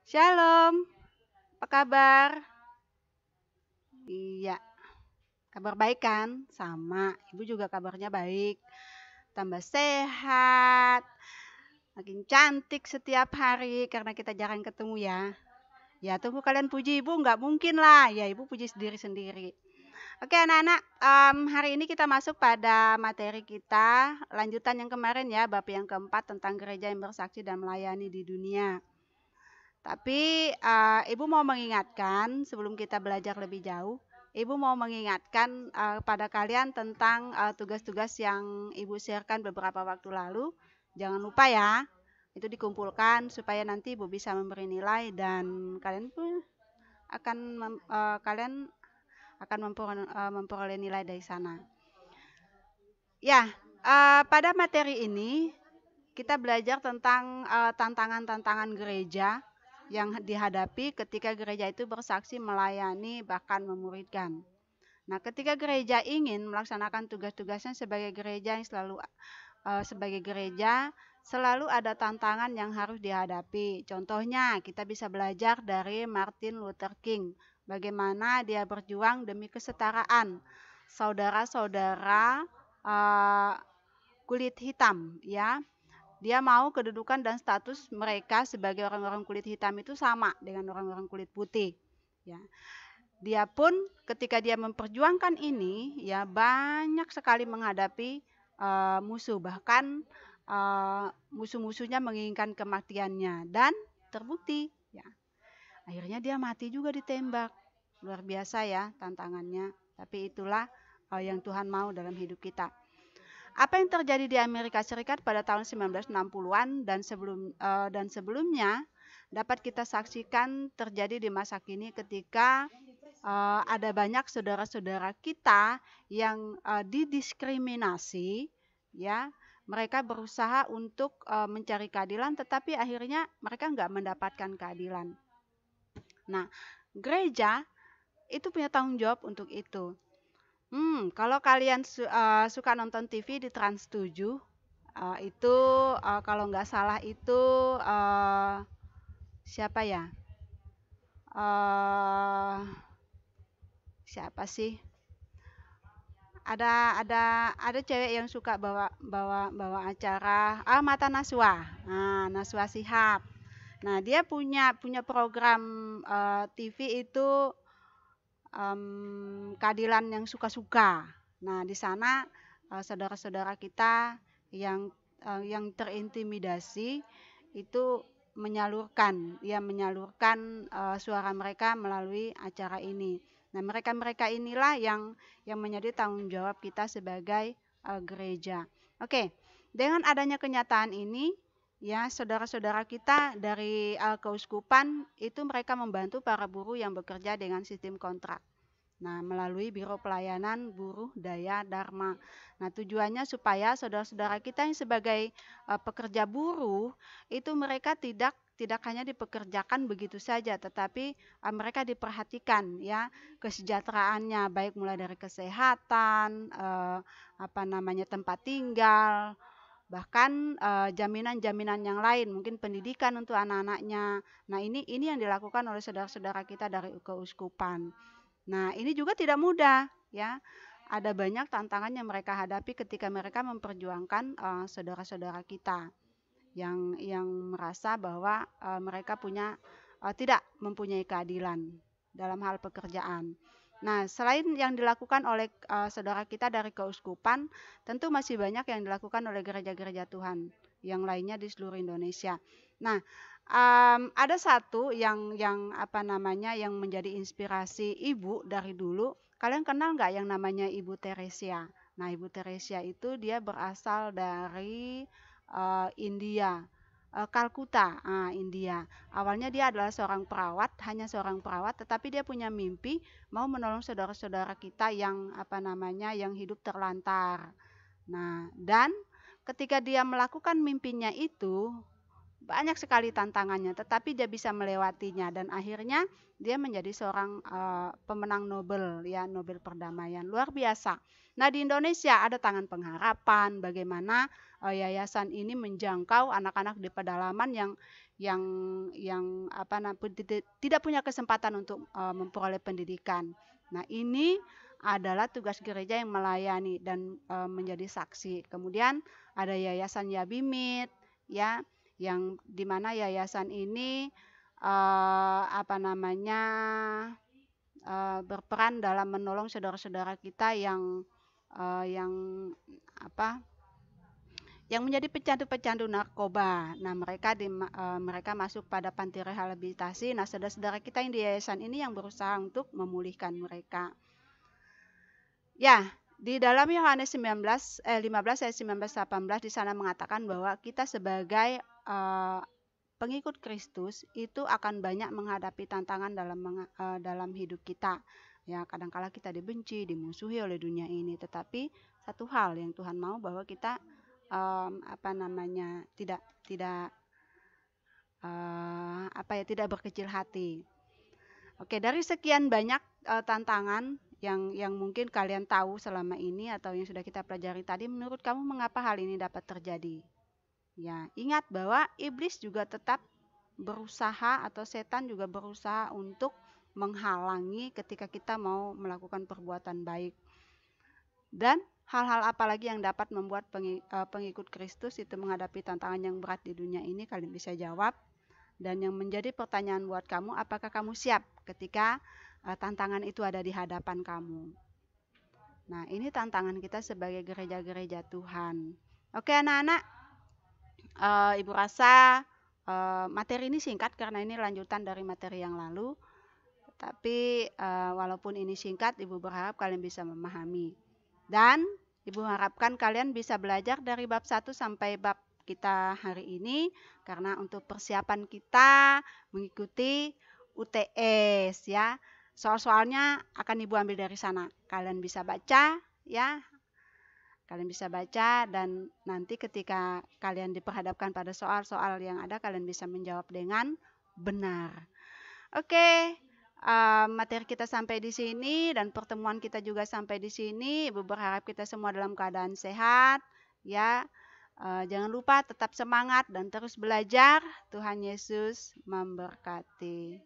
Shalom, apa kabar? Iya, kabar baik kan? Sama, Ibu juga kabarnya baik. Tambah sehat, makin cantik setiap hari karena kita jarang ketemu ya. Ya tunggu kalian puji Ibu, nggak mungkin lah. Ya Ibu puji sendiri-sendiri. Oke anak-anak, hari ini kita masuk pada materi kita. Lanjutan yang kemarin ya, bab yang keempat tentang gereja yang bersaksi dan melayani di dunia. Tapi Ibu mau mengingatkan sebelum kita belajar lebih jauh, Ibu mau mengingatkan pada kalian tentang tugas-tugas yang Ibu sharekan beberapa waktu lalu. Jangan lupa ya, itu dikumpulkan supaya nanti Ibu bisa memberi nilai dan kalian pun akan memperoleh nilai dari sana. Ya, pada materi ini kita belajar tentang tantangan-tantangan gereja yang dihadapi ketika gereja itu bersaksi, melayani, bahkan memuridkan. Nah, ketika gereja ingin melaksanakan tugas-tugasnya sebagai gereja yang selalu ada tantangan yang harus dihadapi. Contohnya, kita bisa belajar dari Martin Luther King, bagaimana dia berjuang demi kesetaraan saudara-saudara kulit hitam, ya. Dia mau kedudukan dan status mereka sebagai orang-orang kulit hitam itu sama dengan orang-orang kulit putih. Ya. Dia pun ketika dia memperjuangkan ini, ya banyak sekali menghadapi musuh, bahkan musuh-musuhnya menginginkan kematiannya dan terbukti. Ya. Akhirnya dia mati juga ditembak. Luar biasa ya tantangannya. Tapi itulah yang Tuhan mau dalam hidup kita. Apa yang terjadi di Amerika Serikat pada tahun 1960-an dan sebelumnya dapat kita saksikan terjadi di masa kini ketika ada banyak saudara-saudara kita yang didiskriminasi, ya. Mereka berusaha untuk mencari keadilan, tetapi akhirnya mereka nggak mendapatkan keadilan. Nah, gereja itu punya tanggung jawab untuk itu. Kalau kalian suka nonton TV di Trans 7, itu kalau nggak salah itu siapa ya? Siapa sih? Ada cewek yang suka bawa acara Mata Naswa. Nah, Naswa Shihab. Nah, dia punya program TV itu keadilan yang suka-suka. Nah, di sana saudara-saudara kita yang terintimidasi itu menyalurkan suara mereka melalui acara ini. Nah, mereka inilah yang menjadi tanggung jawab kita sebagai gereja. Oke, dengan adanya kenyataan ini, ya saudara-saudara kita dari keuskupan itu mereka membantu para buruh yang bekerja dengan sistem kontrak. Nah, melalui Biro Pelayanan Buruh Daya Dharma. Nah, tujuannya supaya saudara-saudara kita yang sebagai pekerja buruh itu mereka tidak hanya dipekerjakan begitu saja, tetapi mereka diperhatikan ya kesejahteraannya, baik mulai dari kesehatan, tempat tinggal, bahkan jaminan-jaminan yang lain, mungkin pendidikan untuk anak-anaknya. Nah, ini yang dilakukan oleh saudara-saudara kita dari keuskupan. Nah, ini juga tidak mudah ya. Ada banyak tantangan yang mereka hadapi ketika mereka memperjuangkan saudara-saudara kita yang merasa bahwa mereka tidak mempunyai keadilan dalam hal pekerjaan. Nah, selain yang dilakukan oleh saudara kita dari keuskupan, tentu masih banyak yang dilakukan oleh gereja-gereja Tuhan yang lainnya di seluruh Indonesia. Nah, ada satu yang menjadi inspirasi Ibu dari dulu. Kalian kenal nggak yang namanya Ibu Teresia? Nah, Ibu Teresia itu dia berasal dari India, Kalkuta, India. Awalnya dia adalah hanya seorang perawat, tetapi dia punya mimpi mau menolong saudara-saudara kita yang yang hidup terlantar. Nah, dan ketika dia melakukan mimpinya itu, banyak sekali tantangannya, tetapi dia bisa melewatinya dan akhirnya dia menjadi seorang pemenang Nobel perdamaian. Luar biasa. Nah, di Indonesia ada Tangan Pengharapan, bagaimana yayasan ini menjangkau anak-anak di pedalaman yang tidak punya kesempatan untuk memperoleh pendidikan. Nah, ini adalah tugas gereja yang melayani dan menjadi saksi. Kemudian ada Yayasan Yabimit, ya, yang dimana yayasan ini berperan dalam menolong saudara-saudara kita yang menjadi pecandu-pecandu narkoba. Nah, mereka masuk pada panti rehabilitasi. Nah, saudara-saudara kita yang di yayasan ini yang berusaha untuk memulihkan mereka. Ya, di dalam Yohanes 15 ayat 19-18 di sana mengatakan bahwa kita sebagai pengikut Kristus itu akan banyak menghadapi tantangan dalam hidup kita. Ya, kadang-kala kita dibenci, dimusuhi oleh dunia ini, tetapi satu hal yang Tuhan mau bahwa kita tidak berkecil hati. Oke, dari sekian banyak tantangan yang mungkin kalian tahu selama ini atau yang sudah kita pelajari tadi, menurut kamu mengapa hal ini dapat terjadi? Ya, ingat bahwa iblis juga tetap berusaha atau setan juga berusaha untuk menghalangi ketika kita mau melakukan perbuatan baik. Dan hal-hal apa lagi yang dapat membuat pengikut Kristus itu menghadapi tantangan yang berat di dunia ini? Kalian bisa jawab. Dan yang menjadi pertanyaan buat kamu, apakah kamu siap ketika tantangan itu ada di hadapan kamu? Nah, ini tantangan kita sebagai gereja-gereja Tuhan. Oke, anak-anak, Ibu rasa materi ini singkat karena ini lanjutan dari materi yang lalu. Tapi walaupun ini singkat, Ibu berharap kalian bisa memahami. Dan Ibu harapkan kalian bisa belajar dari bab 1 sampai bab kita hari ini, karena untuk persiapan kita mengikuti UTS, ya. Soal-soalnya akan Ibu ambil dari sana. Kalian bisa baca, ya. Kalian bisa baca, dan nanti ketika kalian diperhadapkan pada soal-soal yang ada, kalian bisa menjawab dengan benar. Oke. Materi kita sampai di sini dan pertemuan kita juga sampai di sini. Ibu berharap kita semua dalam keadaan sehat, ya. Jangan lupa tetap semangat dan terus belajar. Tuhan Yesus memberkati.